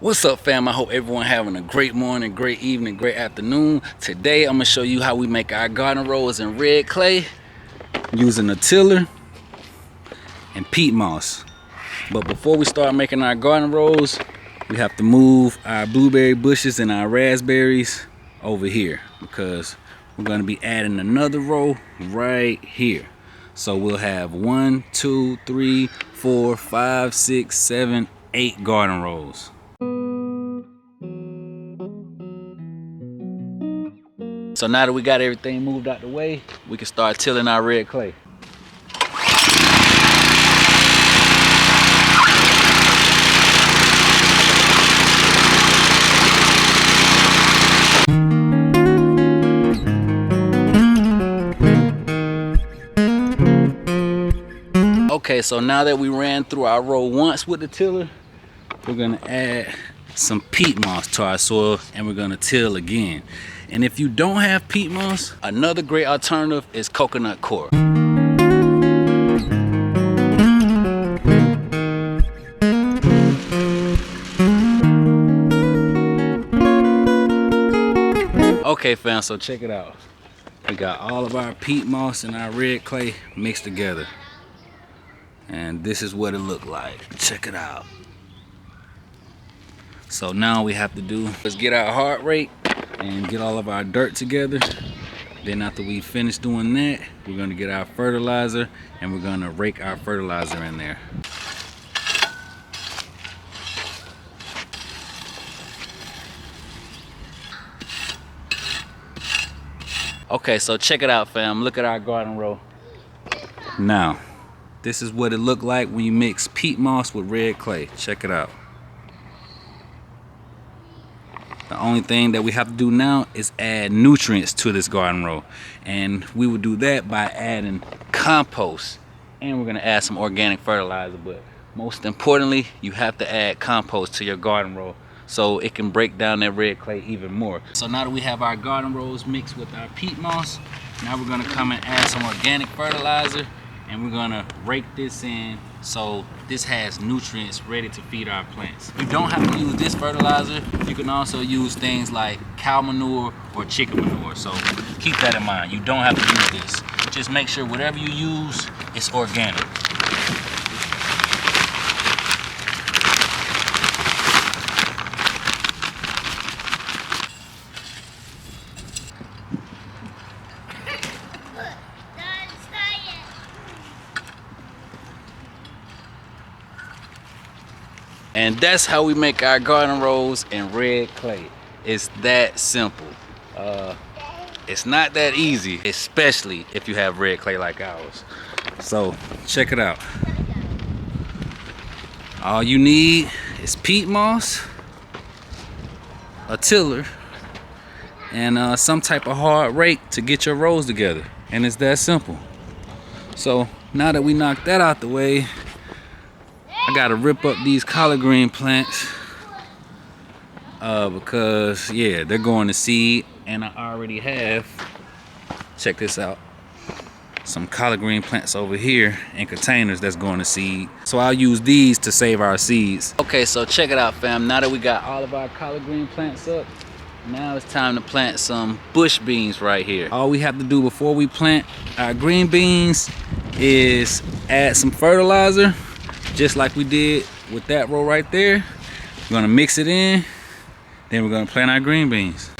What's up, fam? I hope everyone having a great morning, great evening, great afternoon. Today I'm gonna show you how we make our garden rows in red clay using a tiller and peat moss. But before we start making our garden rows, we have to move our blueberry bushes and our raspberries over here because we're gonna be adding another row right here. So we'll have 1, 2, 3, 4, 5, 6, 7, 8 garden rows. So now that we got everything moved out the way, we can start tilling our red clay. Okay, so now that we ran through our row once with the tiller, we're gonna add some peat moss to our soil and we're gonna till again. And if you don't have peat moss, another great alternative is coconut coir. Okay, fam, so check it out. We got all of our peat moss and our red clay mixed together. And this is what it looked like. Check it out. So now we have to do is get our hard rake and get all of our dirt together. Then after we finish doing that, we're gonna get our fertilizer and we're gonna rake our fertilizer in there. Okay, so check it out, fam. Look at our garden row. Now, this is what it looked like when you mix peat moss with red clay. Check it out. The only thing that we have to do now is add nutrients to this garden row. And we will do that by adding compost. And we're gonna add some organic fertilizer. But most importantly, you have to add compost to your garden row so it can break down that red clay even more. So now that we have our garden rows mixed with our peat moss, now we're gonna come and add some organic fertilizer and we're gonna rake this in so this has nutrients ready to feed our plants. You don't have to use this fertilizer. You can also use things like cow manure or chicken manure. So keep that in mind. You don't have to use this. Just make sure whatever you use is organic. And that's how we make our garden rows in red clay. It's that simple. It's not that easy, especially if you have red clay like ours. So check it out. All you need is peat moss, a tiller, and some type of hard rake to get your rows together. And it's that simple. So now that we knocked that out the way, I gotta rip up these collard green plants because yeah, they're going to seed, and I already have, check this out, some collard green plants over here in containers that's going to seed. So I'll use these to save our seeds. Okay, so check it out, fam. Now that we got all of our collard green plants up, now it's time to plant some bush beans right here. All we have to do before we plant our green beans is add some fertilizer, just like we did with that row right there. We're gonna mix it in, then we're gonna plant our green beans.